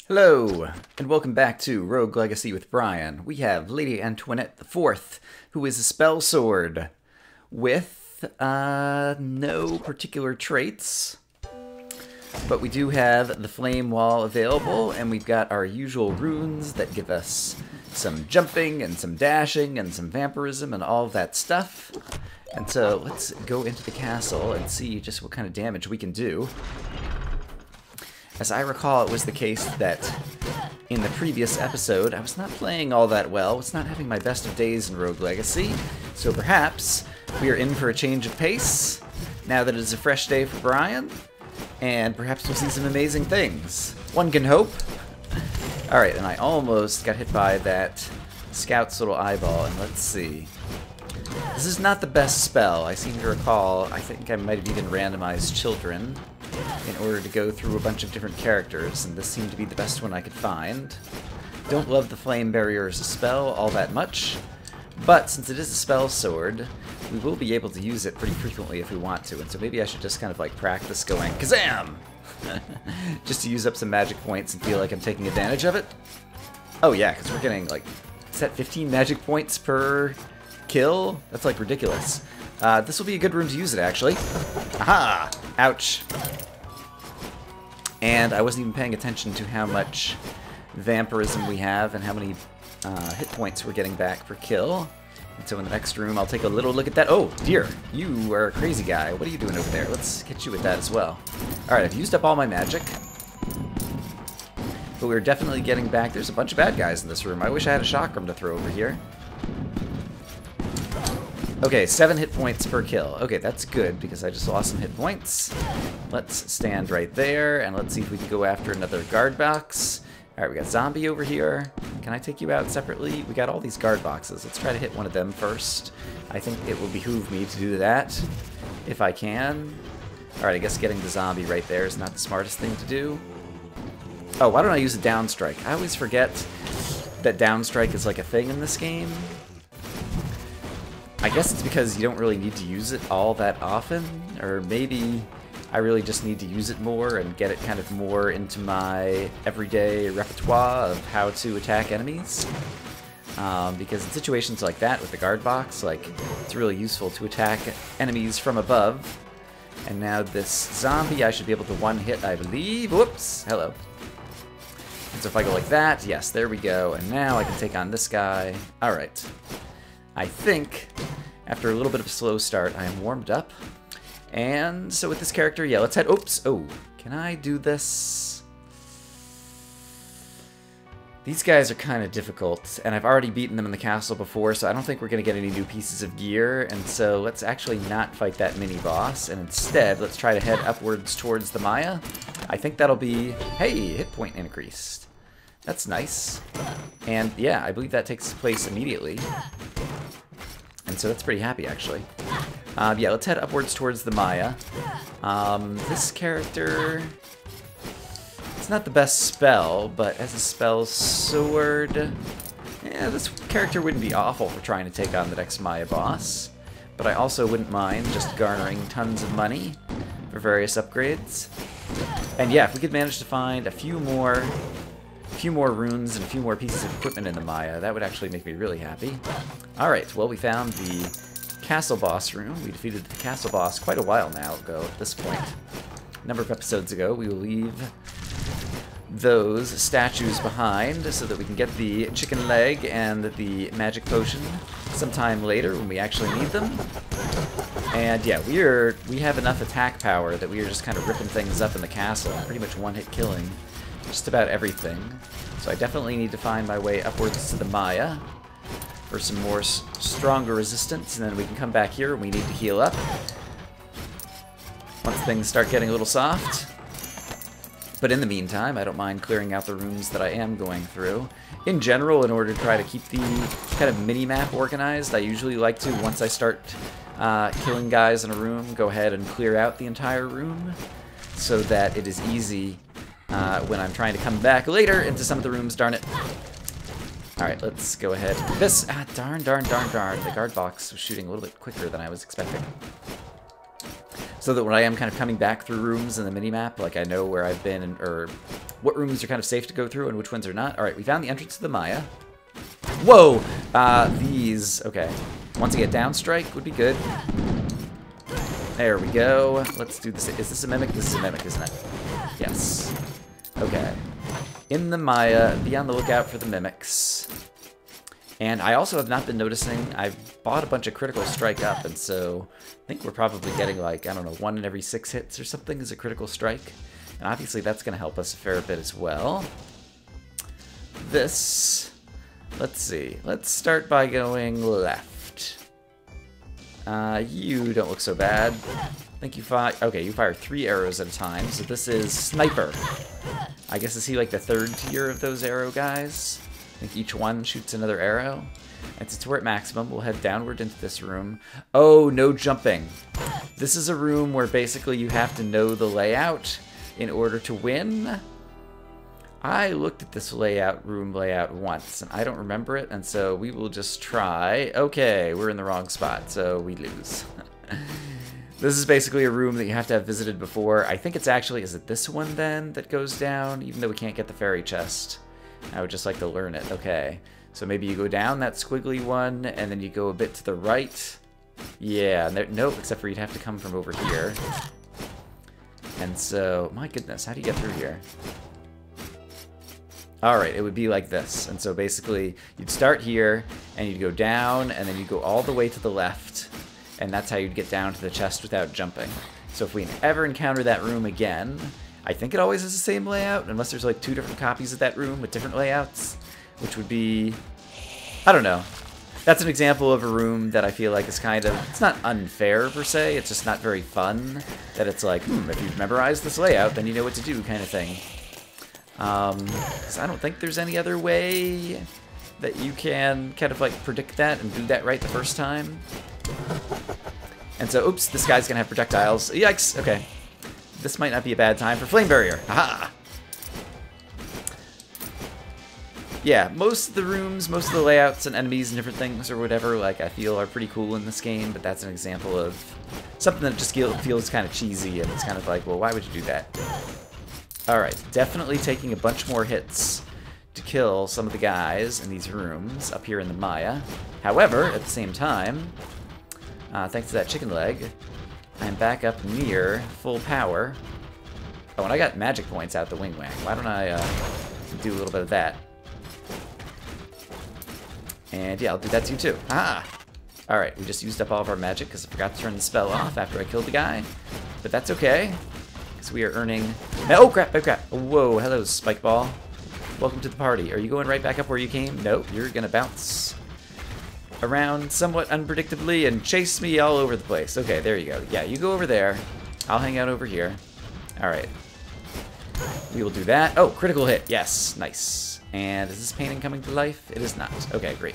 Hello, and welcome back to Rogue Legacy with Brian. We have Lady Antoinette IV, who is a spell sword with no particular traits. But we do have the Flame Wall available, and we've got our usual runes that give us some jumping and some dashing and some vampirism and all of that stuff. And so let's go into the castle and see just what kind of damage we can do. As I recall, it was the case that in the previous episode, I was not playing all that well, was not having my best of days in Rogue Legacy, so perhaps we are in for a change of pace, now that it is a fresh day for Brian, and perhaps we'll see some amazing things. One can hope. Alright, and I almost got hit by that scout's little eyeball, and let's see. This is not the best spell. I seem to recall, I think I might have even randomized children in order to go through a bunch of different characters, and this seemed to be the best one I could find. Don't love the Flame Barrier as a spell all that much, but since it is a spell sword, we will be able to use it pretty frequently if we want to, and so maybe I should just kind of like practice going Kazam! Just to use up some magic points and feel like I'm taking advantage of it. Oh yeah, because we're getting like, is that 15 magic points per kill? That's like ridiculous. This will be a good room to use it, actually. Aha! Ouch. And I wasn't even paying attention to how much vampirism we have and how many hit points we're getting back per kill. And so in the next room, I'll take a little look at that. Oh, dear. You are a crazy guy. What are you doing over there? Let's hit you with that as well. Alright, I've used up all my magic. But we're definitely getting back. There's a bunch of bad guys in this room. I wish I had a chakram to throw over here. Okay, 7 hit points per kill. Okay, that's good, because I just lost some hit points. Let's stand right there, and let's see if we can go after another guard box. Alright, we got zombie over here. Can I take you out separately? We got all these guard boxes. Let's try to hit one of them first. I think it will behoove me to do that, if I can. Alright, I guess getting the zombie right there is not the smartest thing to do. Oh, why don't I use a down strike? I always forget that down strike is like a thing in this game. I guess it's because you don't really need to use it all that often, or maybe I really just need to use it more and get it kind of more into my everyday repertoire of how to attack enemies. Because in situations like that with the guard box, like, it's really useful to attack enemies from above. And now this zombie I should be able to one-hit, I believe. Whoops! Hello. And so if I go like that, yes, there we go. And now I can take on this guy. Alright. I think, after a little bit of a slow start, I am warmed up. And so with this character, yeah, let's head... Oops! Oh, can I do this? These guys are kind of difficult, and I've already beaten them in the castle before, so I don't think we're going to get any new pieces of gear, and so let's actually not fight that mini-boss, and instead, let's try to head upwards towards the Maya. I think that'll be... Hey, hit point increased. That's nice. And yeah, I believe that takes place immediately. And so that's pretty happy, actually. Yeah, let's head upwards towards the Maya. This character... It's not the best spell, but as a spell sword... Yeah, this character wouldn't be awful for trying to take on the next Maya boss. But I also wouldn't mind just garnering tons of money for various upgrades. And yeah, if we could manage to find a few more runes and a few more pieces of equipment in the Maya, that would actually make me really happy. Alright, well, we found the castle boss room. We defeated the castle boss quite a while now ago at this point. A number of episodes ago. We will leave those statues behind so that we can get the chicken leg and the magic potion sometime later when we actually need them. And yeah, we have enough attack power that we are just kind of ripping things up in the castle and pretty much one-hit killing just about everything. So I definitely need to find my way upwards to the Maya for some more stronger resistance, and then we can come back here and we need to heal up once things start getting a little soft. But in the meantime, I don't mind clearing out the rooms that I am going through. In general, in order to try to keep the kind of mini-map organized, I usually like to, once I start killing guys in a room, go ahead and clear out the entire room so that it is easy when I'm trying to come back later into some of the rooms, darn it. Alright, let's go ahead. This, darn. The guard box was shooting a little bit quicker than I was expecting. So that when I am kind of coming back through rooms in the minimap, like I know where I've been, or what rooms are kind of safe to go through and which ones are not. All right, we found the entrance to the Maya. Whoa! These, okay. Once I get down strike would be good. There we go. Let's do this. Is this a mimic? This is a mimic, isn't it? Yes. Okay. In the Maya, be on the lookout for the mimics. And I also have not been noticing, I've bought a bunch of critical strike up, and so I think we're probably getting like, I don't know, 1 in every 6 hits or something is a critical strike. And obviously that's going to help us a fair bit as well. This, let's see, let's start by going left. You don't look so bad. I think you fire, okay, you fire 3 arrows at a time, so this is Sniper. I guess is he like the 3rd tier of those arrow guys? I think each one shoots another arrow. And since we're at maximum, we'll head downward into this room. Oh, no jumping. This is a room where basically you have to know the layout in order to win. I looked at this room layout once, and I don't remember it, and so we will just try. Okay, we're in the wrong spot, so we lose. This is basically a room that you have to have visited before. I think it's actually, is it this one then that goes down, even though we can't get the fairy chest? I would just like to learn it. Okay, so maybe you go down that squiggly one, and then you go a bit to the right. Yeah, nope, except for you'd have to come from over here. And so, my goodness, how do you get through here? Alright, it would be like this. And so basically, you'd start here, and you'd go down, and then you'd go all the way to the left. And that's how you'd get down to the chest without jumping. So if we ever encounter that room again, I think it always has the same layout, unless there's like 2 different copies of that room with different layouts, which would be, I don't know. That's an example of a room that I feel like is kind of, it's not unfair per se, it's just not very fun, that it's like, if you've memorized this layout, then you know what to do kind of thing. 'Cause I don't think there's any other way that you can kind of like predict that and do that right the first time. And so, oops, this guy's gonna have projectiles. Yikes, okay. This might not be a bad time for Flame Barrier. Aha! Yeah, most of the rooms, most of the layouts and enemies and different things or whatever, like, I feel are pretty cool in this game, but that's an example of something that just feels kind of cheesy, and it's kind of like, well, why would you do that? Alright, definitely taking a bunch more hits to kill some of the guys in these rooms up here in the Maya. However, at the same time, thanks to that chicken leg, I'm back up near full power. Oh, and I got magic points out the wing wang. Why don't I do a little bit of that? And yeah, I'll do that to you too. Ah! Alright, we just used up all of our magic because I forgot to turn the spell off after I killed the guy. But that's okay, because we are earning... Oh crap, oh crap! Whoa, hello, Spike Ball. Welcome to the party. Are you going right back up where you came? Nope, you're gonna bounce around somewhat unpredictably and chase me all over the place. Okay, there you go. Yeah, you go over there. I'll hang out over here. Alright. We will do that. Oh, critical hit. Yes, nice. And is this painting coming to life? It is not. Okay, great.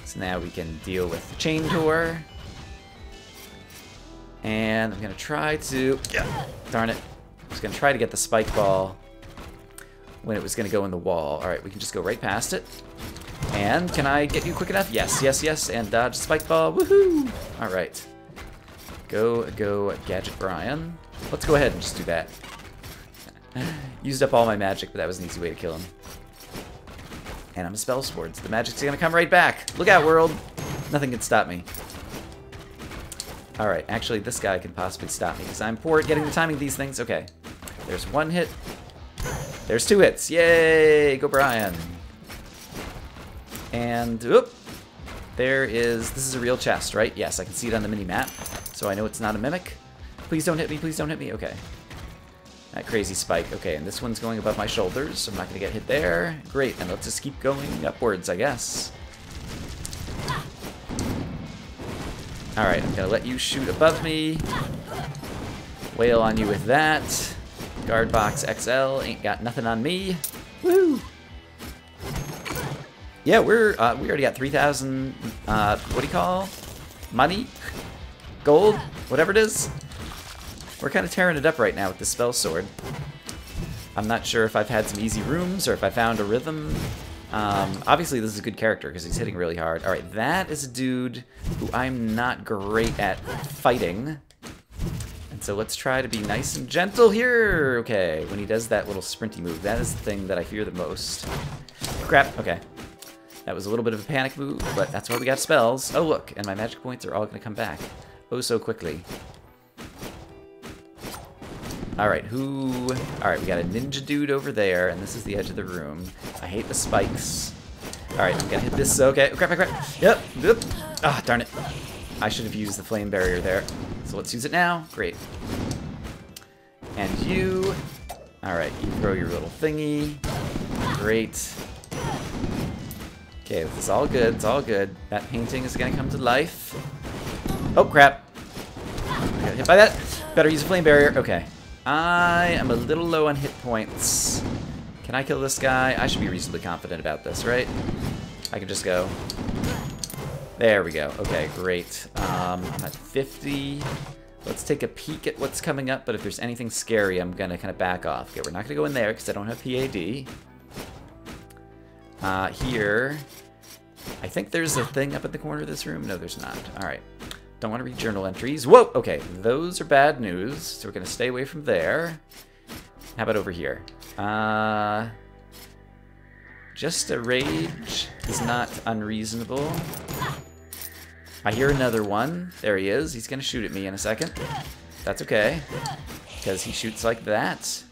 So now we can deal with the chain door. And I'm going to try to... Yeah, darn it. I was going to try to get the spike ball when it was going to go in the wall. Alright, we can just go right past it. And can I get you quick enough? Yes, yes, yes. And dodge the spike ball. Woohoo! Alright. Go, Gadget Brian. Let's go ahead and just do that. Used up all my magic, but that was an easy way to kill him. And I'm a spell sword, so the magic's gonna come right back. Look out, world! Nothing can stop me. Alright, actually, this guy can possibly stop me, because I'm poor at getting the timing of these things. Okay. There's 1 hit. There's 2 hits. Yay! Go, Brian. And, oop! There is... This is a real chest, right? Yes, I can see it on the mini-map, so I know it's not a mimic. Please don't hit me, please don't hit me. Okay. That crazy spike. Okay, and this one's going above my shoulders, so I'm not going to get hit there. Great, and let's just keep going upwards, I guess. Alright, I'm going to let you shoot above me. Wail on you with that. Guard box XL, ain't got nothing on me. Woo! Yeah, we already got 3,000, what do you call? Money? Gold? Whatever it is. We're kind of tearing it up right now with the spell sword. I'm not sure if I've had some easy rooms or if I found a rhythm. Obviously, this is a good character because he's hitting really hard. All right, that is a dude who I'm not great at fighting. And And so let's try to be nice and gentle here. Okay, when he does that little sprinty move, that is the thing that I fear the most. Crap, okay. That was a little bit of a panic move, but that's why we got spells. Oh, look, and my magic points are all going to come back. Oh, so quickly. Alright, Alright, we got a ninja dude over there, and this is the edge of the room. I hate the spikes. Alright, I'm gonna hit this. Okay, crap. Yep. Ah, darn it. I should have used the flame barrier there. So let's use it now. Great. And you. Alright, you throw your little thingy. Great. Okay, this is all good. It's all good. That painting is gonna come to life. Oh, crap. I got hit by that. Better use a flame barrier. Okay. I am a little low on hit points. Can I kill this guy? I should be reasonably confident about this, right? I can just go. There we go. Okay, great. I'm at 50. Let's take a peek at what's coming up, but if there's anything scary, I'm going to kind of back off. Okay, we're not going to go in there because I don't have PAD. Here, I think there's a thing up at the corner of this room. No, there's not. All right. Don't want to read journal entries. Whoa! Okay, those are bad news, so we're going to stay away from there. How about over here? Just a rage is not unreasonable. I hear another one. There he is. He's going to shoot at me in a second. That's okay, because he shoots like that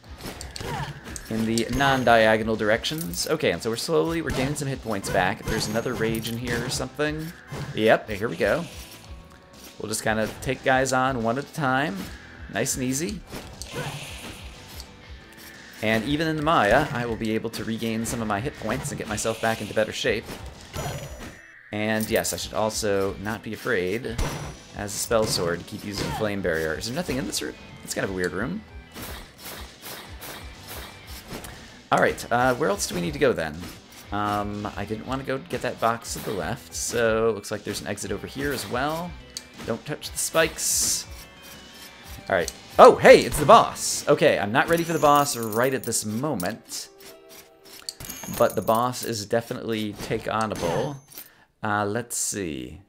in the non-diagonal directions. Okay, and so we're gaining some hit points back. If there's another rage in here or something. Yep, here we go. We'll just kind of take guys on one at a time. Nice and easy. And even in the Maya, I will be able to regain some of my hit points and get myself back into better shape. And yes, I should also not be afraid, as a spell sword, to keep using Flame Barrier. Is there nothing in this room? It's kind of a weird room. Alright, where else do we need to go then? I didn't want to go get that box to the left, so it looks like there's an exit over here as well. Don't touch the spikes. Alright. Oh, hey, it's the boss. Okay, I'm not ready for the boss right at this moment, but the boss is definitely take-onable. Let's see.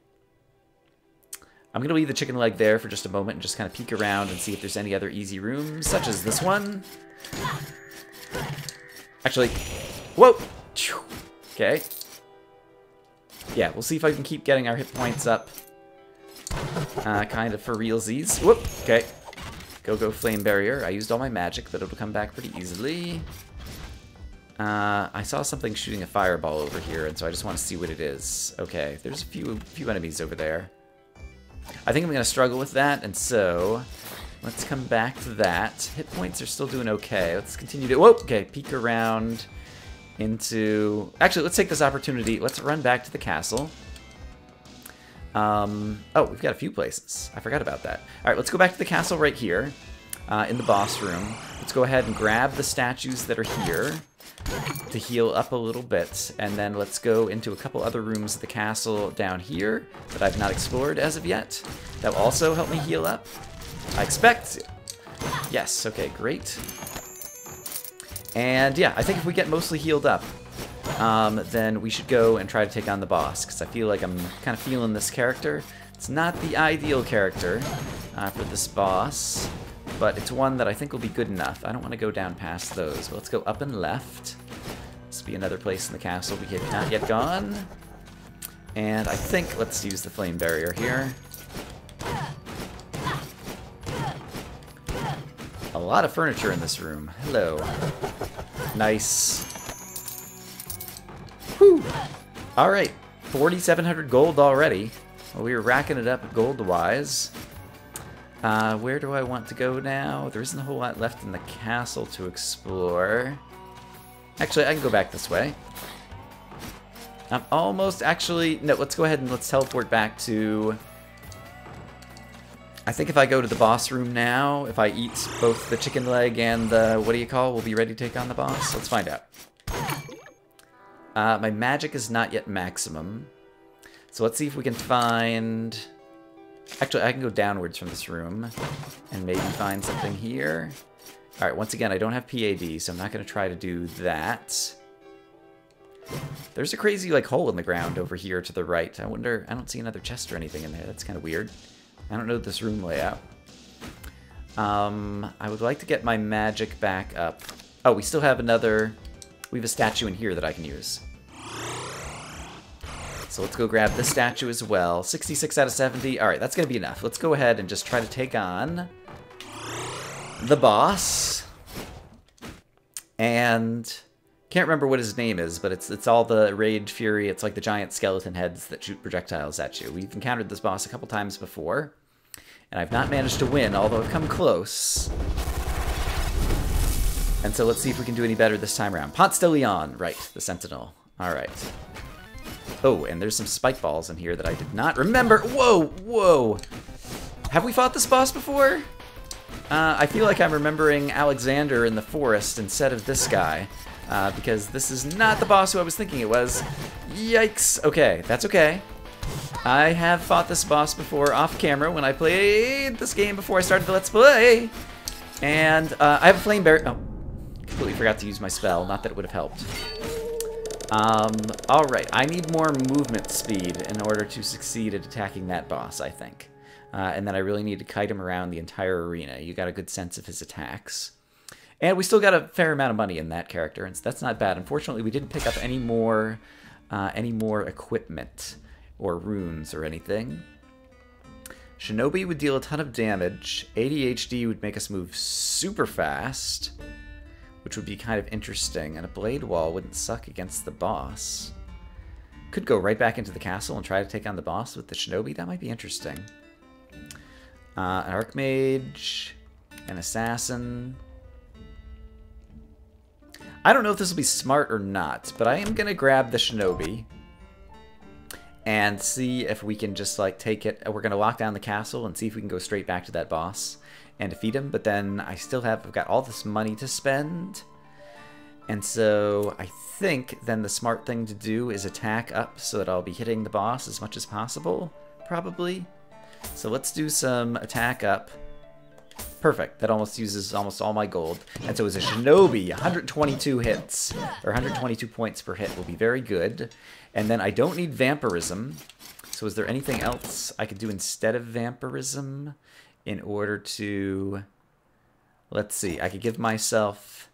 I'm going to leave the chicken leg there for just a moment and just kind of peek around and see if there's any other easy rooms, such as this one. Actually, whoa! Okay. Yeah, we'll see if I can keep getting our hit points up. Kind of for realsies. Whoop! Okay. Go Flame Barrier. I used all my magic, but it'll come back pretty easily. I saw something shooting a fireball over here, and so I just want to see what it is. Okay, there's a few enemies over there. I think I'm going to struggle with that, and so let's come back to that. Hit points are still doing okay. Let's continue to... Whoa! Okay, peek around into... Actually, let's take this opportunity. Let's run back to the castle. Oh, we've got a few places. I forgot about that. Alright, let's go back to the castle right here, in the boss room. Let's go ahead and grab the statues that are here to heal up a little bit, and then let's go into a couple other rooms of the castle down here that I've not explored as of yet. That will also help me heal up, I expect. Yes, okay, great. And yeah, I think if we get mostly healed up, then we should go and try to take on the boss, because I feel like I'm kind of feeling this character. It's not the ideal character for this boss, but it's one that I think will be good enough. I don't want to go down past those, but let's go up and left. This will be another place in the castle we have not yet gone. And I think let's use the Flame Barrier here. A lot of furniture in this room. Hello. Nice. Whew. Alright, 4,700 gold already. Well, we were racking it up gold-wise. Where do I want to go now? There isn't a whole lot left in the castle to explore. Actually, I can go back this way. I'm almost actually... No, let's go ahead and let's teleport back to... I think if I go to the boss room now, if I eat both the chicken leg and the... What do you call? We'll be ready to take on the boss? Let's find out. My magic is not yet maximum. So let's see if we can find... Actually, I can go downwards from this room and maybe find something here. Alright, once again, I don't have PAD, so I'm not going to try to do that. There's a crazy, like, hole in the ground over here to the right. I wonder... I don't see another chest or anything in there. That's kind of weird. I don't know this room layout. I would like to get my magic back up. Oh, we still have another... We have a statue in here that I can use. So let's go grab this statue as well. 66 out of 70. Alright, that's going to be enough. Let's go ahead and just try to take on the boss. And... Can't remember what his name is, but it's all the Rage Fury. It's like the giant skeleton heads that shoot projectiles at you. We've encountered this boss a couple times before, and I've not managed to win, although I've come close. And so let's see if we can do any better this time around. Ponce de Leon, right, the Sentinel. All right. Oh, and there's some spike balls in here that I did not remember. Whoa, whoa. Have we fought this boss before? I feel like I'm remembering Alexander in the forest instead of this guy. Because this is not the boss who I was thinking it was. Yikes. Okay, that's okay. I have fought this boss before off camera when I played this game before I started the Let's Play. And I have a flame bear. Oh, completely forgot to use my spell. Not that it would have helped. Alright, I need more movement speed in order to succeed at attacking that boss, I think. And then I really need to kite him around the entire arena. You got a good sense of his attacks. And we still got a fair amount of money in that character, and that's not bad. Unfortunately, we didn't pick up any more equipment or runes or anything. Shinobi would deal a ton of damage. ADHD would make us move super fast, which would be kind of interesting. And a blade wall wouldn't suck against the boss. Could go right back into the castle and try to take on the boss with the Shinobi. That might be interesting. An Archmage, an Assassin. I don't know if this will be smart or not, but I am going to grab the Shinobi and see if we can just, like, take it. We're going to lock down the castle and see if we can go straight back to that boss and defeat him. But then I've got all this money to spend. And so I think then the smart thing to do is attack up so that I'll be hitting the boss as much as possible, probably. So let's do some attack up. Perfect. That almost uses almost all my gold. And so as a Shinobi, 122 hits, or 122 points per hit will be very good. And then I don't need Vampirism. So is there anything else I could do instead of Vampirism in order to... Let's see. I could give myself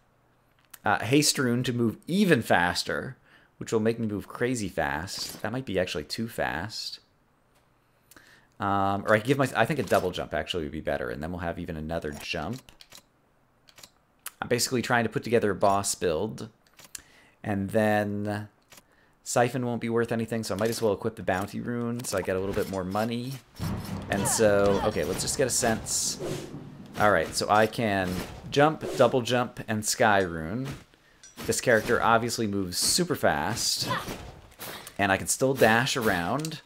Haste Rune to move even faster, which will make me move crazy fast. That might be actually too fast. Or I could give I think a double jump actually would be better, and then we'll have even another jump. I'm basically trying to put together a boss build, and then Siphon won't be worth anything, so I might as well equip the Bounty Rune so I get a little bit more money. And so, okay, let's just get a sense. Alright, so I can jump, double jump, and Sky Rune. This character obviously moves super fast, and I can still dash around.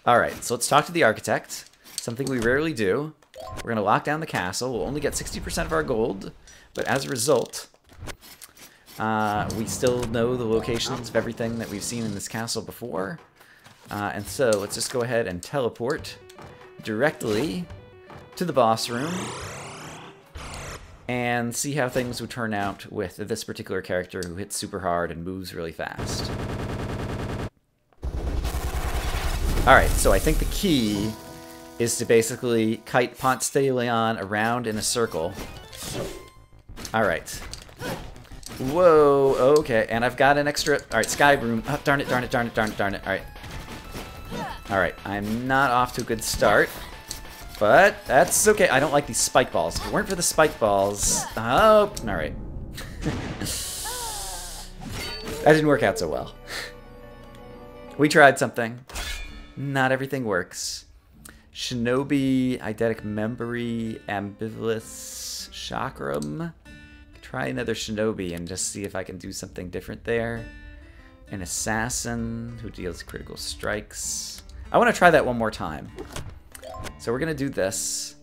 Alright, so let's talk to the Architect, something we rarely do. We're going to lock down the castle. We'll only get 60% of our gold, but as a result, we still know the locations of everything that we've seen in this castle before. And so let's just go ahead and teleport directly to the boss room and see how things would turn out with this particular character who hits super hard and moves really fast. Alright, so I think the key is to basically kite Ponce de Leon around in a circle. Alright. Whoa, okay, and I've got an extra... Alright, Sky Broom. Oh, darn it, darn it, darn it, darn it, darn it. Alright. Alright, I'm not off to a good start. But that's okay. I don't like these spike balls. If it weren't for the spike balls... Oh, alright. That didn't work out so well. We tried something. Not everything works. Shinobi, Eidetic Memory, Ambivalus, Chakram. Try another Shinobi and just see if I can do something different there. An Assassin who deals critical strikes. I want to try that one more time. So we're going to do this.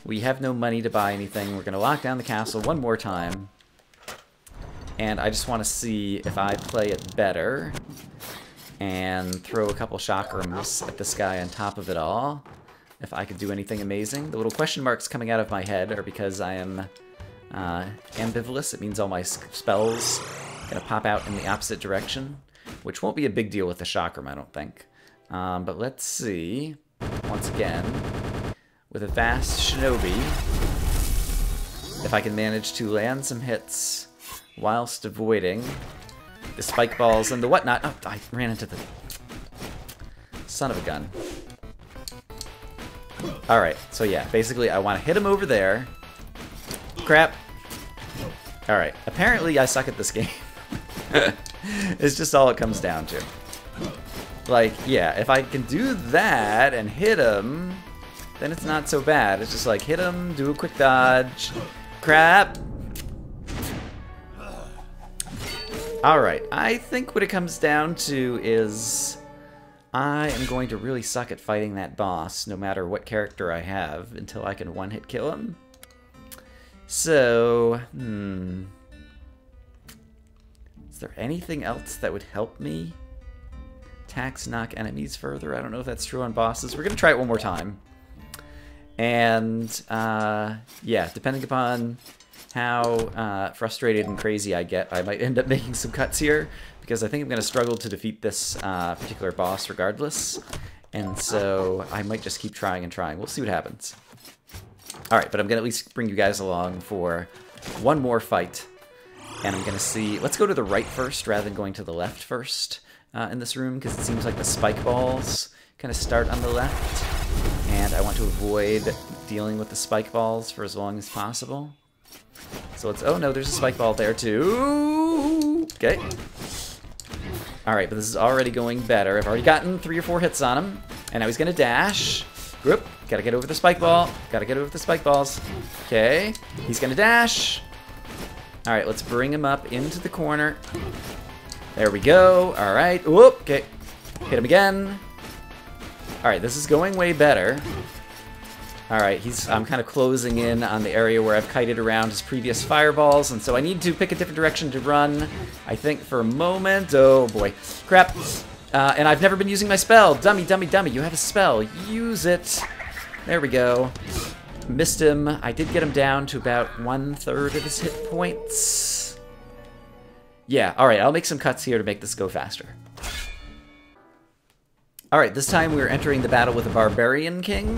We have no money to buy anything. We're going to lock down the castle one more time. And I just want to see if I play it better. And throw a couple chakrams at this guy on top of it all. If I could do anything amazing. The little question marks coming out of my head are because I am ambivalous. It means all my spells are going to pop out in the opposite direction. Which won't be a big deal with the chakram, I don't think. But let's see. Once again. With a fast Shinobi. if I can manage to land some hits whilst avoiding the spike balls and the whatnot. Oh, I ran into the son of a gun. Alright, so yeah, basically I want to hit him over there. Crap. Alright, apparently I suck at this game. It's just all it comes down to. Like, yeah, if I can do that and hit him, then it's not so bad. It's just like, hit him, do a quick dodge. Crap. Alright, I think what it comes down to is I am going to really suck at fighting that boss, no matter what character I have, until I can one-hit kill him. So, is there anything else that would help me? Attacks knock enemies further. I don't know if that's true on bosses. We're going to try it one more time. And, yeah, depending upon how frustrated and crazy I get, I might end up making some cuts here, because I think I'm going to struggle to defeat this particular boss regardless. And so I might just keep trying and trying. We'll see what happens. Alright, but I'm going to at least bring you guys along for one more fight. And I'm going to see... Let's go to the right first rather than going to the left first. In this room, because it seems like the spike balls kind of start on the left, and I want to avoid dealing with the spike balls for as long as possible. So let's... Oh no, there's a spike ball there too. Okay. Alright, but this is already going better. I've already gotten 3 or 4 hits on him, and now he's going to dash. Whoop. Gotta get over the spike ball. Gotta get over the spike balls. Okay. He's going to dash. Alright, let's bring him up into the corner. There we go. Alright. Whoop. Okay. Hit him again. Alright, this is going way better. Alright, I'm kind of closing in on the area where I've kited around his previous fireballs, and so I need to pick a different direction to run, I think, for a moment. Oh, boy. Crap. And I've never been using my spell. Dummy, dummy, dummy. You have a spell. Use it. There we go. Missed him. I did get him down to about 1/3 of his hit points. Yeah, alright, I'll make some cuts here to make this go faster. Alright, this time we're entering the battle with a Barbarian King,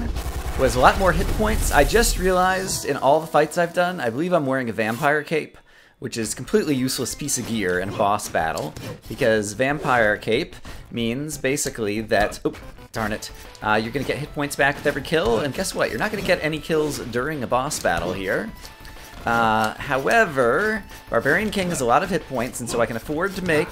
who has a lot more hit points. I just realized in all the fights I've done, I believe I'm wearing a Vampire Cape, which is a completely useless piece of gear in a boss battle, because Vampire Cape means basically that... Oh, darn it. You're going to get hit points back with every kill, and guess what? You're not going to get any kills during a boss battle here. However, Barbarian King has a lot of hit points, and so I can afford to make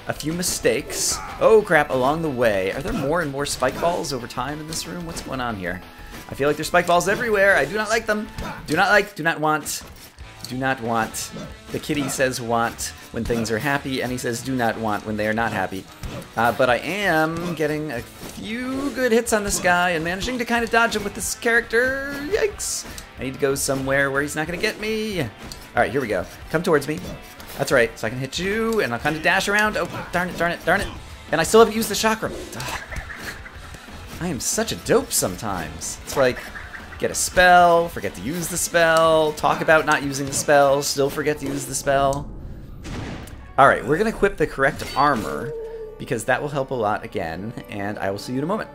a few mistakes. Oh crap, along the way. Are there more and more spike balls over time in this room? What's going on here? I feel like there's spike balls everywhere. I do not like them. Do not like, do not want, do not want. The kitty says want when things are happy, and he says do not want when they are not happy. But I am getting a few good hits on this guy and managing to kind of dodge him with this character. Yikes. I need to go somewhere where he's not going to get me. Alright, here we go. Come towards me. That's right, so I can hit you, and I'll kind of dash around. Oh, darn it, darn it, darn it. And I still haven't used the chakram. I am such a dope sometimes. It's like, get a spell, forget to use the spell, talk about not using the spell, still forget to use the spell. Alright, we're going to equip the correct armor, because that will help a lot again, and I will see you in a moment.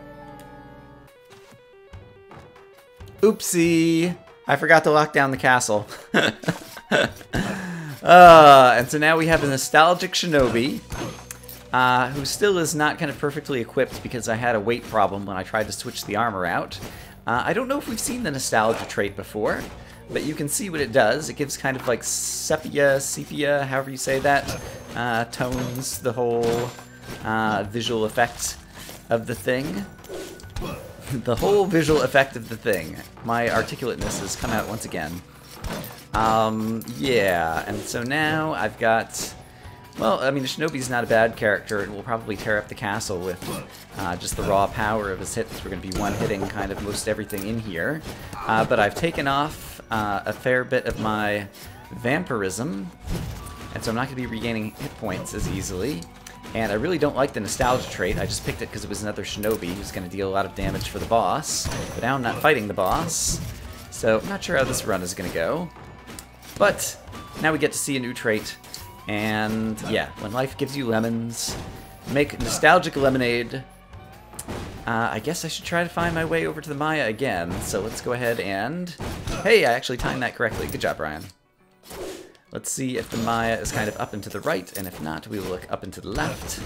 Oopsie! I forgot to lock down the castle. And so now we have a nostalgic shinobi, who still is not kind of perfectly equipped because I had a weight problem when I tried to switch the armor out. I don't know if we've seen the nostalgia trait before, but you can see what it does. It gives kind of like sepia, however you say that, tones the whole visual effect of the thing. The whole visual effect of the thing. My articulateness has come out once again. Yeah, and so now I've got... Well, I mean, the Shinobi's not a bad character, and we'll probably tear up the castle with just the raw power of his hits. We're going to be one-hitting kind of most everything in here. But I've taken off a fair bit of my vampirism, and so I'm not going to be regaining hit points as easily. And I really don't like the nostalgia trait. I just picked it because it was another shinobi who's going to deal a lot of damage for the boss. But now I'm not fighting the boss, so I'm not sure how this run is going to go. But now we get to see a new trait. And yeah, when life gives you lemons, make nostalgic lemonade. I guess I should try to find my way over to the Maya again. So let's go ahead and... Hey, I actually timed that correctly. Good job, Brian. Let's see if the Maya is kind of up and to the right, and if not, we will look up and to the left.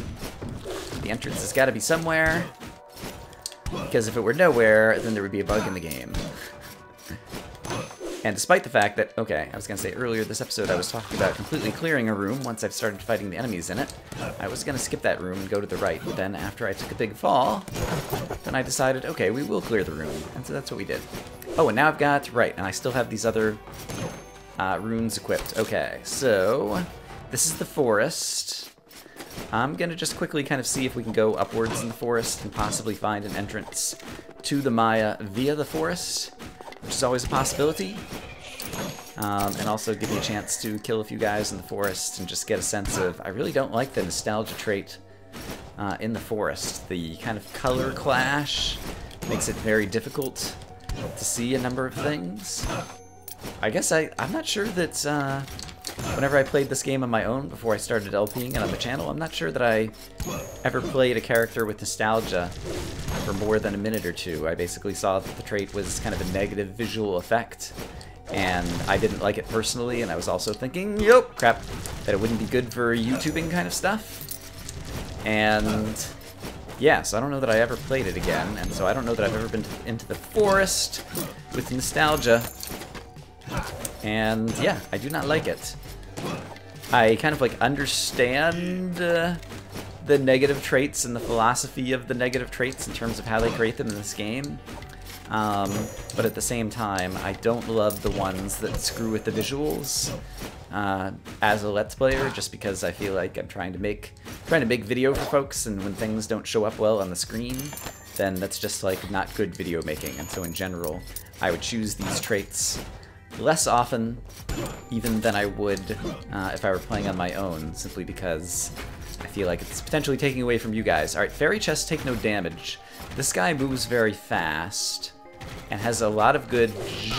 The entrance has got to be somewhere, because if it were nowhere, then there would be a bug in the game. And despite the fact that, okay, I was going to say earlier this episode I was talking about completely clearing a room once I've started fighting the enemies in it, I was going to skip that room and go to the right, but then after I took a big fall, then I decided, okay, we will clear the room, and so that's what we did. Oh, and now I've got, right, and I still have these other runes equipped. Okay, so this is the forest. I'm going to just quickly kind of see if we can go upwards in the forest and possibly find an entrance to the Maya via the forest, which is always a possibility. And also give me a chance to kill a few guys in the forest and just get a sense of... I really don't like the nostalgia trait in the forest. The kind of color clash makes it very difficult to see a number of things. I guess I'm not sure that whenever I played this game on my own before I started LPing it on the channel, I'm not sure that I ever played a character with nostalgia for more than a minute or two. I basically saw that the trait was kind of a negative visual effect, and I didn't like it personally, and I was also thinking, yup, crap, that it wouldn't be good for YouTubing kind of stuff. And yeah, so I don't know that I ever played it again, and so I don't know that I've ever been into the forest with nostalgia. And yeah, I do not like it. I kind of like understand the negative traits and the philosophy of the negative traits in terms of how they create them in this game. But at the same time, I don't love the ones that screw with the visuals as a Let's Player, just because I feel like I'm trying to make video for folks, and when things don't show up well on the screen, then that's just like not good video making. And so in general, I would choose these traits less often even than I would if I were playing on my own, simply because I feel like it's potentially taking away from you guys. Alright, fairy chests take no damage. This guy moves very fast and has a lot of good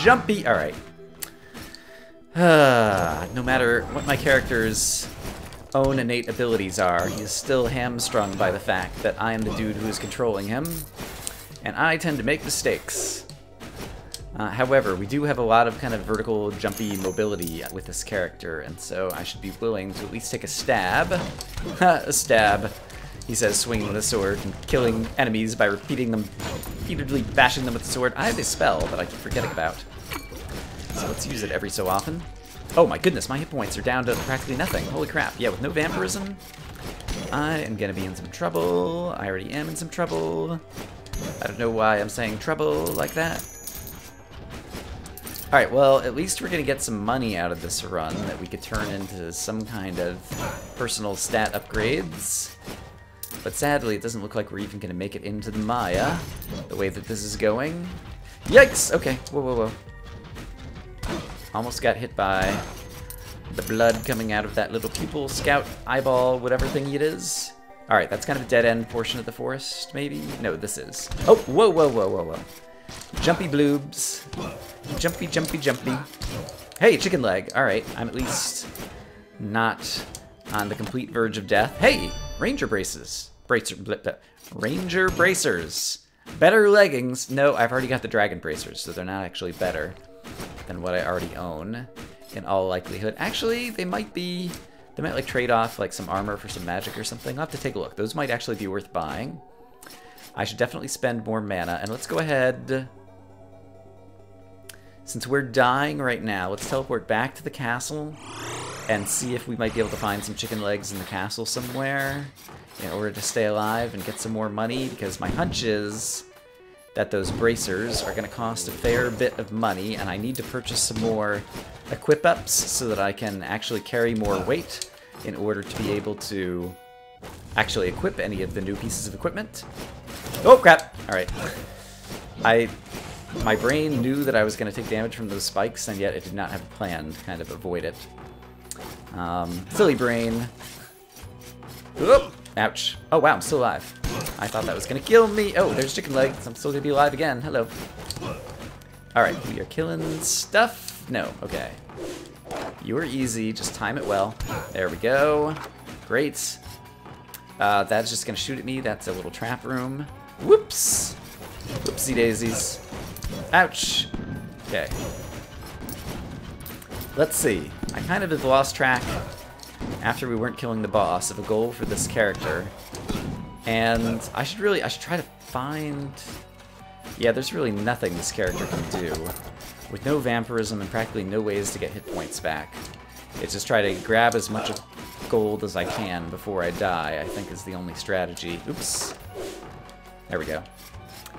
jumpy... Alright. No matter what my character's own innate abilities are, he is still hamstrung by the fact that I am the dude who is controlling him, and I tend to make mistakes. However, we do have a lot of kind of vertical, jumpy mobility with this character, and so I should be willing to at least take a stab. A stab, he says, swinging the sword and killing enemies by repeatedly bashing them with the sword. I have a spell that I keep forgetting about, so let's use it every so often. Oh my goodness, my hit points are down to practically nothing. Holy crap. Yeah, with no vampirism, I am gonna be in some trouble. I already am in some trouble. I don't know why I'm saying trouble like that. Alright, well, at least we're gonna get some money out of this run that we could turn into some kind of personal stat upgrades. But sadly, it doesn't look like we're even gonna make it into the Maya, the way that this is going. Yikes! Okay, whoa, whoa, whoa. Almost got hit by the blood coming out of that little pupil, scout, eyeball, whatever thing it is. Alright, that's kind of a dead-end portion of the forest, maybe? No, this is. Oh, whoa, whoa, whoa, whoa, whoa. Jumpy bloobs. Jumpy, jumpy, jumpy. Hey, chicken leg. Alright, I'm at least not on the complete verge of death. Hey, ranger braces. Ranger bracers. Better leggings. No, I've already got the dragon bracers, so they're not actually better than what I already own, in all likelihood. Actually, they might like trade off like some armor for some magic or something. I'll have to take a look. Those might actually be worth buying. I should definitely spend more mana, and let's go ahead. Since we're dying right now, let's teleport back to the castle and see if we might be able to find some chicken legs in the castle somewhere in order to stay alive and get some more money, because my hunch is that those bracers are going to cost a fair bit of money, and I need to purchase some more equip-ups so that I can actually carry more weight in order to be able to actually equip any of the new pieces of equipment. Oh, crap! Alright. My brain knew that I was going to take damage from those spikes, and yet it did not have a plan to kind of avoid it. Silly brain. Oop! Ouch. Oh, wow, I'm still alive. I thought that was going to kill me. Oh, there's chicken legs. I'm still going to be alive again. Hello. Alright, we are killing stuff. No, okay. You are easy. Just time it well. There we go. Great. That's just going to shoot at me. That's a little trap room. Whoops! Whoopsie daisies. Ouch! Okay. Let's see. I kind of have lost track after we weren't killing the boss of a goal for this character. And I should try to find... Yeah, there's really nothing this character can do. With no vampirism and practically no ways to get hit points back. It's just try to grab as much of gold as I can before I die, I think is the only strategy. Oops. There we go.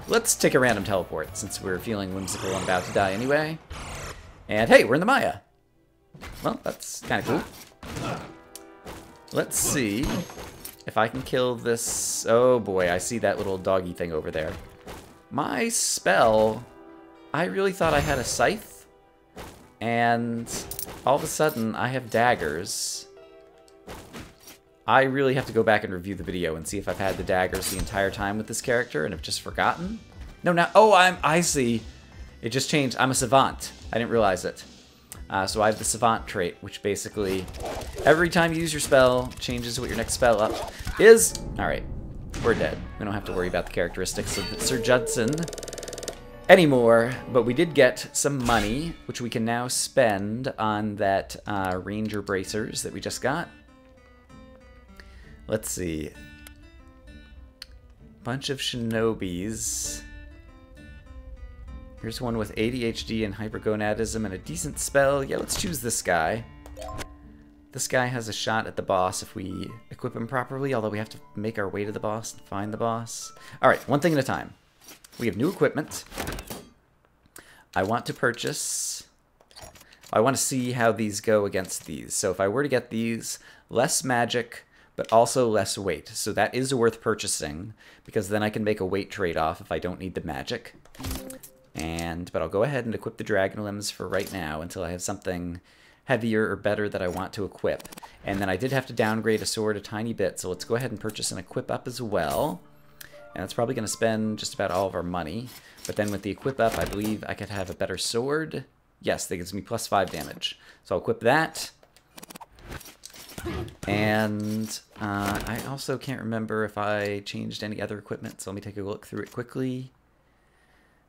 Let's take a random teleport, since we're feeling whimsical and about to die anyway. And hey, we're in the Maya! Well, that's kind of cool. Let's see if I can kill this... Oh boy, I see that little doggy thing over there. My spell... I really thought I had a scythe, and all of a sudden I have daggers. I really have to go back and review the video and see if I've had the daggers the entire time with this character and have just forgotten. No, now, oh, I see. It just changed. I'm a savant. I didn't realize it. So I have the savant trait, which basically every time you use your spell changes what your next spell up is. All right, we're dead. We don't have to worry about the characteristics of Sir Judson anymore, but we did get some money, which we can now spend on that Ranger Bracers that we just got. Let's see. Bunch of shinobis. Here's one with ADHD and hypergonadism and a decent spell. Yeah, let's choose this guy. This guy has a shot at the boss if we equip him properly, although we have to make our way to the boss and find the boss. Alright, one thing at a time. We have new equipment. I want to purchase... I want to see how these go against these. So if I were to get these, less magic, but also less weight. So that is worth purchasing, because then I can make a weight trade-off if I don't need the magic. But I'll go ahead and equip the Dragon Limbs for right now until I have something heavier or better that I want to equip. And then I did have to downgrade a sword a tiny bit, so let's go ahead and purchase an equip up as well. And that's probably going to spend just about all of our money. But then with the equip up, I believe I could have a better sword. Yes, that gives me plus 5 damage. So I'll equip that. And I also can't remember if I changed any other equipment, so let me take a look through it quickly.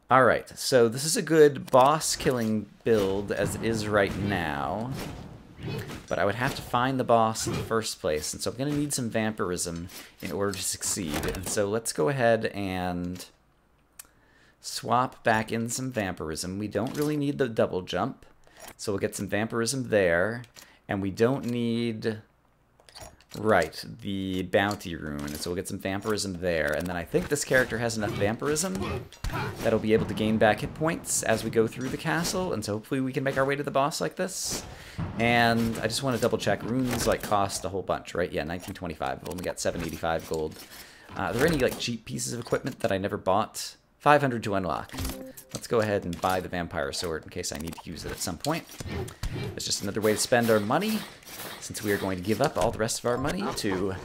Alright, so this is a good boss-killing build as it is right now. But I would have to find the boss in the first place, and so I'm going to need some vampirism in order to succeed. And so let's go ahead and swap back in some vampirism. We don't really need the double jump, so we'll get some vampirism there. And we don't need... Right, the bounty rune, and so we'll get some vampirism there. And then I think this character has enough vampirism that'll be able to gain back hit points as we go through the castle, and so hopefully we can make our way to the boss like this. And I just want to double check, runes like cost a whole bunch, right? Yeah, 1925, I've only got 785 gold. Are there any like cheap pieces of equipment that I never bought? 500 to unlock. Let's go ahead and buy the vampire sword in case I need to use it at some point. It's just another way to spend our money, since we are going to give up all the rest of our money to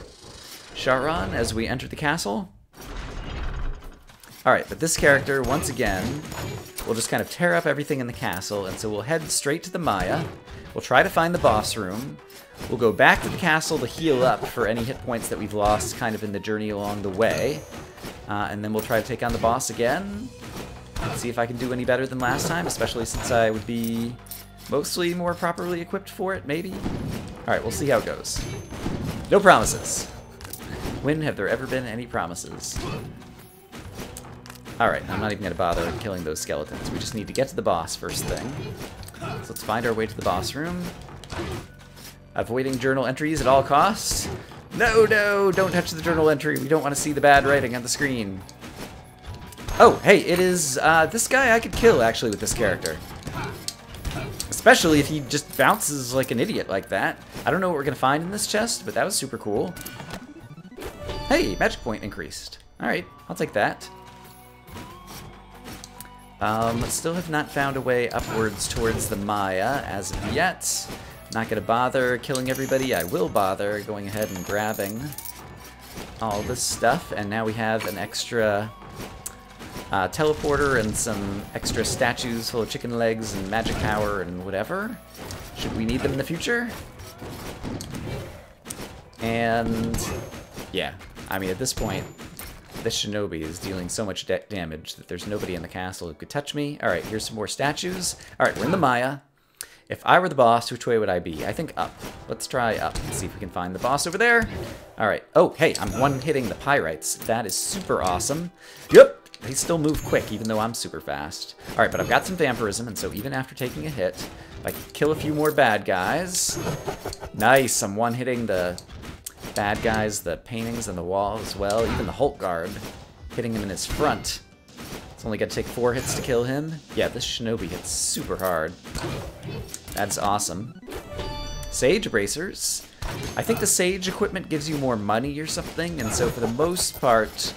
Charon as we enter the castle. Alright, but this character, once again, will just kind of tear up everything in the castle, and so we'll head straight to the Maya. We'll try to find the boss room. We'll go back to the castle to heal up for any hit points that we've lost kind of in the journey along the way. And then we'll try to take on the boss again. See if I can do any better than last time, especially since I would be mostly more properly equipped for it, maybe? Alright, we'll see how it goes. No promises. When have there ever been any promises? Alright, I'm not even going to bother killing those skeletons. We just need to get to the boss first thing. So let's find our way to the boss room. Avoiding journal entries at all costs. No, no, don't touch the journal entry. We don't want to see the bad writing on the screen. Oh, hey, it is this guy I could kill, actually, with this character. Especially if he just bounces like an idiot like that. I don't know what we're going to find in this chest, but that was super cool. Hey, magic point increased. Alright, I'll take that. Still have not found a way upwards towards the Maya as of yet. Not going to bother killing everybody. I will bother going ahead and grabbing all this stuff. And now we have an extra teleporter and some extra statues full of chicken legs and magic power and whatever. Should we need them in the future? And yeah, I mean, at this point, This shinobi is dealing so much damage that there's nobody in the castle who could touch me. Alright, here's some more statues. Alright, we're in the Maya. If I were the boss, which way would I be? I think up. Let's try up and see if we can find the boss over there. Alright. Oh, hey, I'm one-hitting the pyrites. That is super awesome. Yep! They still move quick, even though I'm super fast. Alright, but I've got some vampirism, and so even after taking a hit, if I can kill a few more bad guys... Nice! I'm one-hitting the bad guys, the paintings on the wall as well, even the Hulk guard, hitting him in his front. It's only got to take 4 hits to kill him. Yeah, this shinobi hits super hard. That's awesome. Sage bracers. I think the sage equipment gives you more money or something, and so for the most part,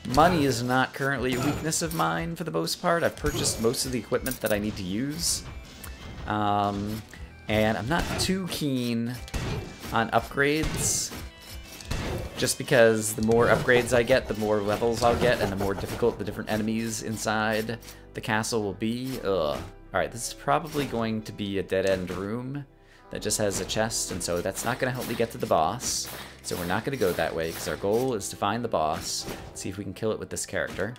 money is not currently a weakness of mine for the most part. I've purchased most of the equipment that I need to use. And I'm not too keen on upgrades, just because the more upgrades I get, the more levels I'll get, and the more difficult the different enemies inside the castle will be. Ugh. Alright, this is probably going to be a dead-end room that just has a chest, and so that's not going to help me get to the boss. So we're not going to go that way, because our goal is to find the boss, see if we can kill it with this character.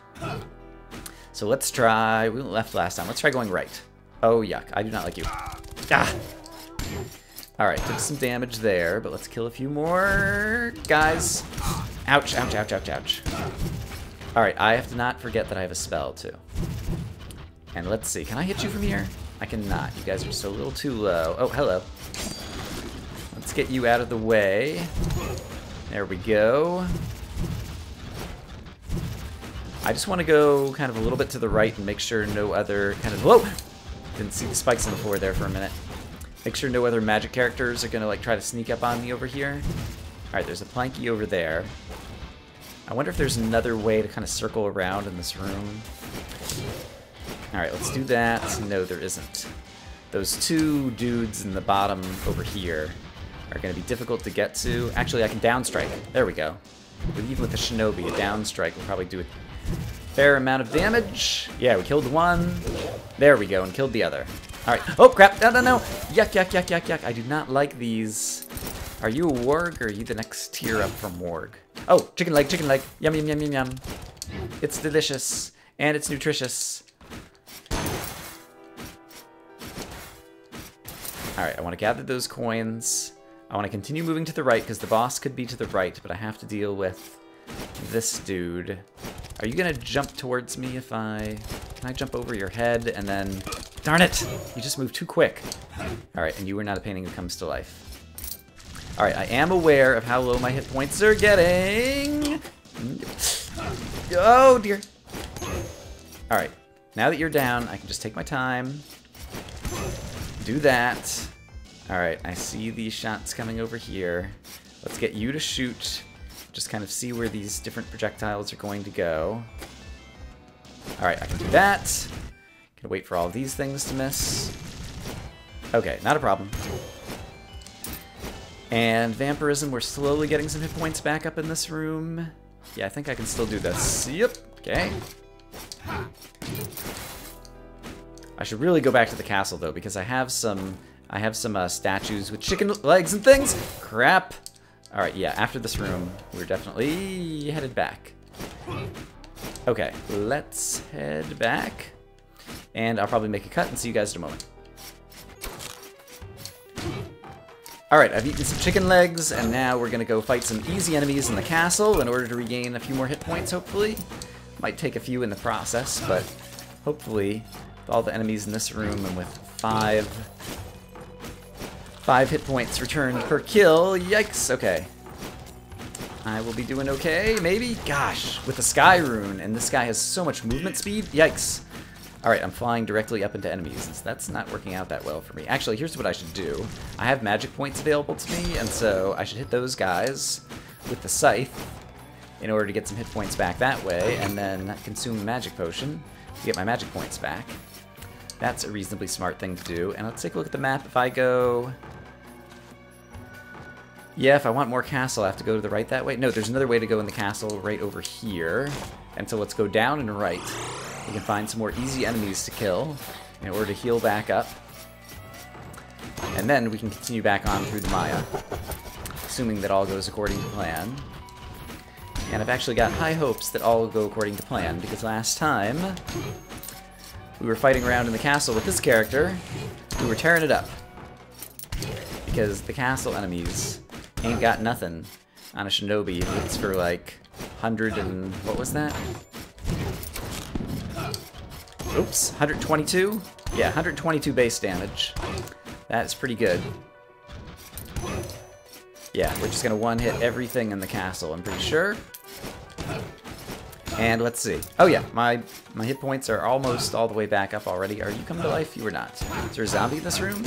So let's try... We left last time. Let's try going right. Oh, yuck. I do not like you. Ah! Alright, took some damage there, but let's kill a few more guys. Ouch, ouch, ouch, ouch, ouch. Alright, I have to not forget that I have a spell, too. And let's see, can I hit you from here? I cannot. You guys are just a little too low. Oh, hello. Let's get you out of the way. There we go. I just want to go kind of a little bit to the right and make sure no other kind of... Whoa! Didn't see the spikes on the floor there for a minute. Make sure no other magic characters are going to like try to sneak up on me over here. Alright, there's a planky over there. I wonder if there's another way to kind of circle around in this room. Alright, let's do that. No, there isn't. Those 2 dudes in the bottom over here are going to be difficult to get to. Actually, I can downstrike. There we go. But even with the shinobi, a downstrike will probably do a fair amount of damage. Yeah, we killed one. There we go, and killed the other. Alright. Oh, crap. No, no, no. Yuck, yuck, yuck, yuck, yuck. I do not like these. Are you a warg, or are you the next tier up from warg? Oh, chicken leg, chicken leg. Yum, yum, yum, yum, yum. It's delicious. And it's nutritious. Alright, I want to gather those coins. I want to continue moving to the right, because the boss could be to the right, but I have to deal with this dude. Are you going to jump towards me if I... Can I jump over your head and then... Darn it! You just moved too quick. Alright, and you were not a painting that comes to life. Alright, I am aware of how low my hit points are getting. Oh, dear. Alright, now that you're down, I can just take my time. Do that. Alright, I see these shots coming over here. Let's get you to shoot. Just kind of see where these different projectiles are going to go. Alright, I can do that. Gonna wait for all of these things to miss. Okay, not a problem. And vampirism, we're slowly getting some hit points back up in this room. Yeah, I think I can still do this. Yep, okay. I should really go back to the castle, though, because I have some statues with chicken legs and things. Crap. Alright, yeah, after this room, we're definitely headed back. Okay, let's head back. And I'll probably make a cut and see you guys in a moment. Alright, I've eaten some chicken legs, and now we're going to go fight some easy enemies in the castle in order to regain a few more hit points, hopefully. Might take a few in the process, but hopefully, with all the enemies in this room and with five hit points returned per kill, yikes, okay. I will be doing okay, maybe? Gosh, with the Sky Rune, and this guy has so much movement speed, yikes. Alright, I'm flying directly up into enemies, and so that's not working out that well for me. Actually, here's what I should do. I have magic points available to me, and so I should hit those guys with the scythe in order to get some hit points back that way, and then consume a magic potion to get my magic points back. That's a reasonably smart thing to do. And let's take a look at the map. If I go... Yeah, if I want more castle, I have to go to the right that way. No, there's another way to go in the castle right over here. And so let's go down and right. We can find some more easy enemies to kill in order to heal back up. And then we can continue back on through the Maya, assuming that all goes according to plan. And I've actually got high hopes that all will go according to plan, because last time we were fighting around in the castle with this character, we were tearing it up. Because the castle enemies ain't got nothing on a shinobi. It's for like 100 and... what was that? Oops, 122? Yeah, 122 base damage. That's pretty good. Yeah, we're just gonna one-hit everything in the castle, I'm pretty sure. And let's see. Oh yeah, my hit points are almost all the way back up already. Are you coming to life? You are not. Is there a zombie in this room?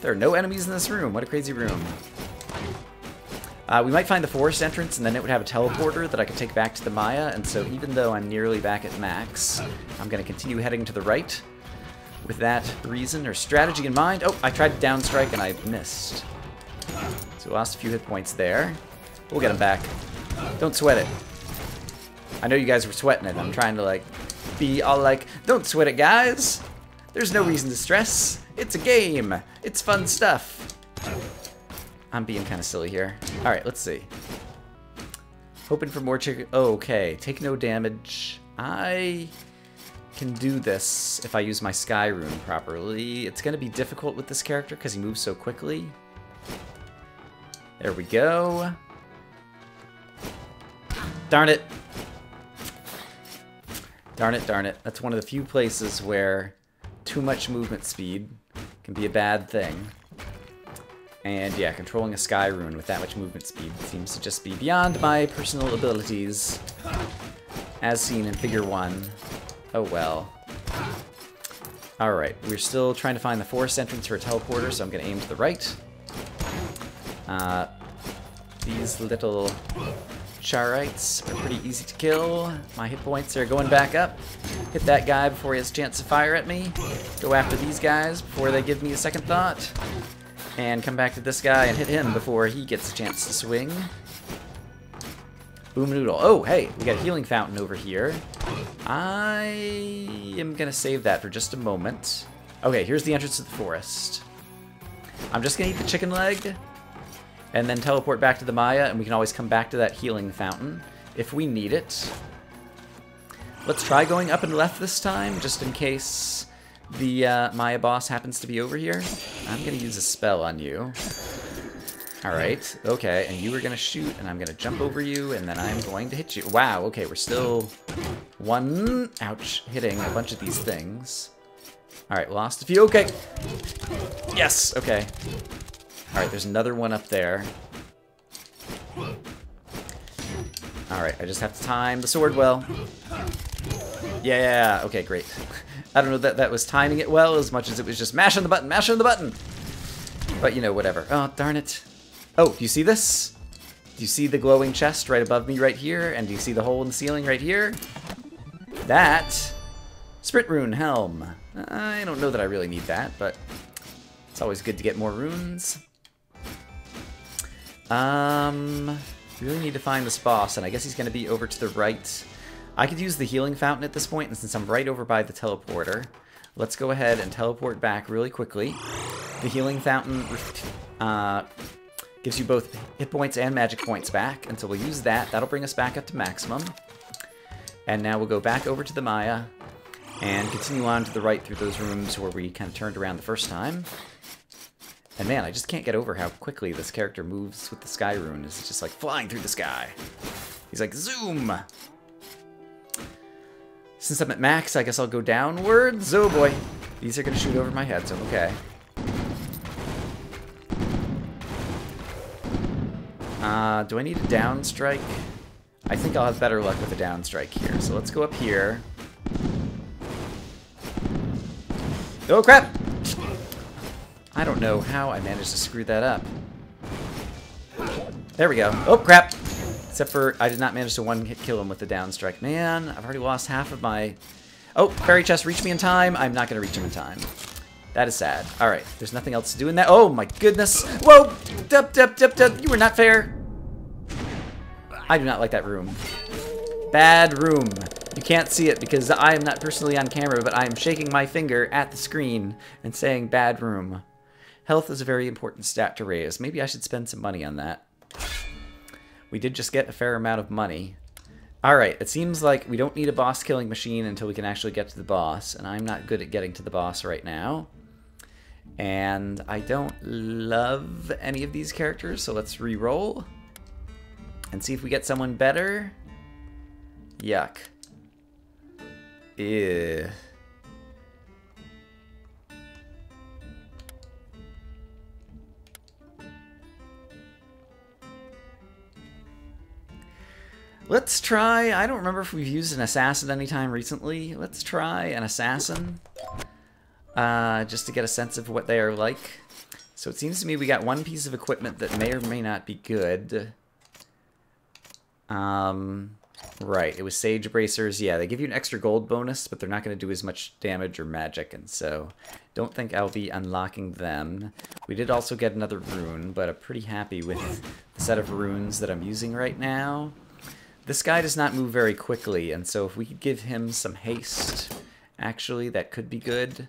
There are no enemies in this room. What a crazy room. We might find the forest entrance, and then it would have a teleporter that I could take back to the Maya, and so even though I'm nearly back at max, I'm going to continue heading to the right with that reason or strategy in mind. Oh, I tried to downstrike and I missed. So we lost a few hit points there. We'll get them back. Don't sweat it. I know you guys were sweating it. I'm trying to, like, be all like, don't sweat it, guys. There's no reason to stress. It's a game. It's fun stuff. I'm being kind of silly here. Alright, let's see. Hoping for more chicken. Oh, okay. Take no damage. I can do this if I use my Sky Rune properly. It's going to be difficult with this character because he moves so quickly. There we go. Darn it. Darn it, darn it. That's one of the few places where too much movement speed can be a bad thing. And yeah, controlling a Sky Rune with that much movement speed seems to just be beyond my personal abilities, as seen in Figure 1. Oh well. Alright, we're still trying to find the forest entrance for a teleporter, so I'm going to aim to the right. These little Charites are pretty easy to kill. My hit points are going back up. Hit that guy before he has a chance to fire at me. Go after these guys before they give me a second thought. And come back to this guy and hit him before he gets a chance to swing. Boom noodle. Oh, hey, we got a healing fountain over here. I am going to save that for just a moment. Okay, here's the entrance to the forest. I'm just going to eat the chicken leg and then teleport back to the Maya, and we can always come back to that healing fountain if we need it. Let's try going up and left this time, just in case the Maya boss happens to be over here. I'm going to use a spell on you. Alright, okay, and you are going to shoot, and I'm going to jump over you, and then I'm going to hit you. Wow, okay, we're still hitting a bunch of these things. Alright, lost a few, okay. Yes, okay. Alright, there's another one up there. Alright, I just have to time the sword well. Yeah, okay, great. I don't know that that was timing it well as much as it was just mashing the button, mashing the button! But, you know, whatever. Oh, darn it. Oh, do you see this? Do you see the glowing chest right above me right here? And do you see the hole in the ceiling right here? That... Sprint Rune Helm. I don't know that I really need that, but it's always good to get more runes. Really need to find this boss, and I guess he's going to be over to the right. I could use the healing fountain at this point, and since I'm right over by the teleporter, let's go ahead and teleport back really quickly. The healing fountain gives you both hit points and magic points back, and so we'll use that. That'll bring us back up to maximum. And now we'll go back over to the Maya and continue on to the right through those rooms where we kind of turned around the first time. And man, I just can't get over how quickly this character moves with the Sky Rune. It's just like flying through the sky. He's like, zoom! Since I'm at max, I guess I'll go downwards. Oh boy. These are going to shoot over my head, so okay. Do I need a down strike? I think I'll have better luck with a down strike here. So let's go up here. Oh crap! I don't know how I managed to screw that up. There we go. Oh crap! Except for I did not manage to one-hit kill him with the down strike. Man, I've already lost half of my... Oh, fairy chest, reach me in time. I'm not going to reach him in time. That is sad. Alright, there's nothing else to do in that. Oh my goodness! Whoa! You were not fair! I do not like that room. Bad room. You can't see it because I am not personally on camera, but I am shaking my finger at the screen and saying bad room. Health is a very important stat to raise. Maybe I should spend some money on that. We did just get a fair amount of money. Alright, it seems like we don't need a boss killing machine until we can actually get to the boss, and I'm not good at getting to the boss right now. And I don't love any of these characters, so let's re-roll and see if we get someone better. Yuck. Ew. Let's try, I don't remember if we've used an assassin anytime recently. Let's try an assassin, just to get a sense of what they are like. So it seems to me we got one piece of equipment that may or may not be good. Right, it was Sage Bracers. Yeah, they give you an extra gold bonus, but they're not going to do as much damage or magic, and so don't think I'll be unlocking them. We did also get another rune, but I'm pretty happy with the set of runes that I'm using right now. This guy does not move very quickly, and so if we could give him some haste, actually, that could be good.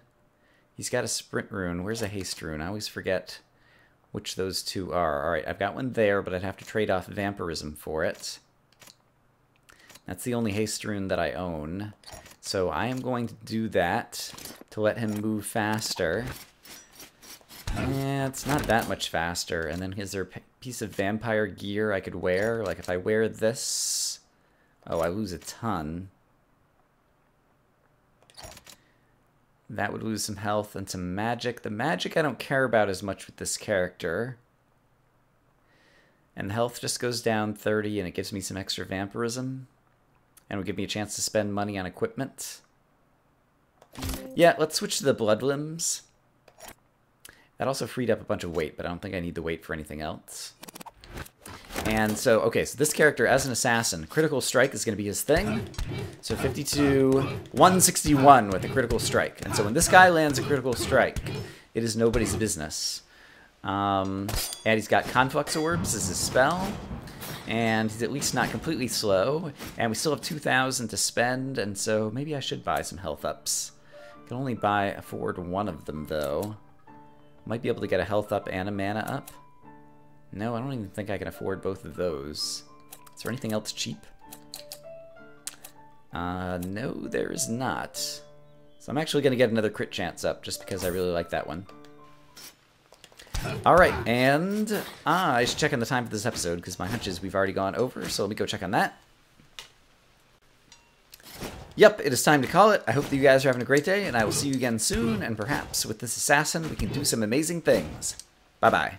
He's got a sprint rune. Where's a haste rune? I always forget which those two are. Alright, I've got one there, but I'd have to trade off vampirism for it. That's the only haste rune that I own. So I am going to do that to let him move faster. It's not that much faster. And then is there a piece of vampire gear I could wear? Like if I wear this... Oh, I lose a ton. That would lose some health and some magic. The magic I don't care about as much with this character. And the health just goes down 30 and it gives me some extra vampirism. And will give me a chance to spend money on equipment. Yeah, let's switch to the blood limbs. That also freed up a bunch of weight, but I don't think I need the weight for anything else. And so, okay, so this character, as an assassin, critical strike is going to be his thing. So 52, 161 with a critical strike. And so when this guy lands a critical strike, it is nobody's business. And he's got Conflux Orbs as his spell. And he's at least not completely slow. And we still have 2,000 to spend, and so maybe I should buy some health ups. I can only afford one of them, though. Might be able to get a health up and a mana up. No, I don't even think I can afford both of those. Is there anything else cheap? No, there is not. So I'm actually going to get another crit chance up, just because I really like that one. Alright, and I should check on the time for this episode, because my hunch is we've already gone over, so let me go check on that. Yep, it is time to call it. I hope that you guys are having a great day, and I will see you again soon, and perhaps with this assassin we can do some amazing things. Bye-bye.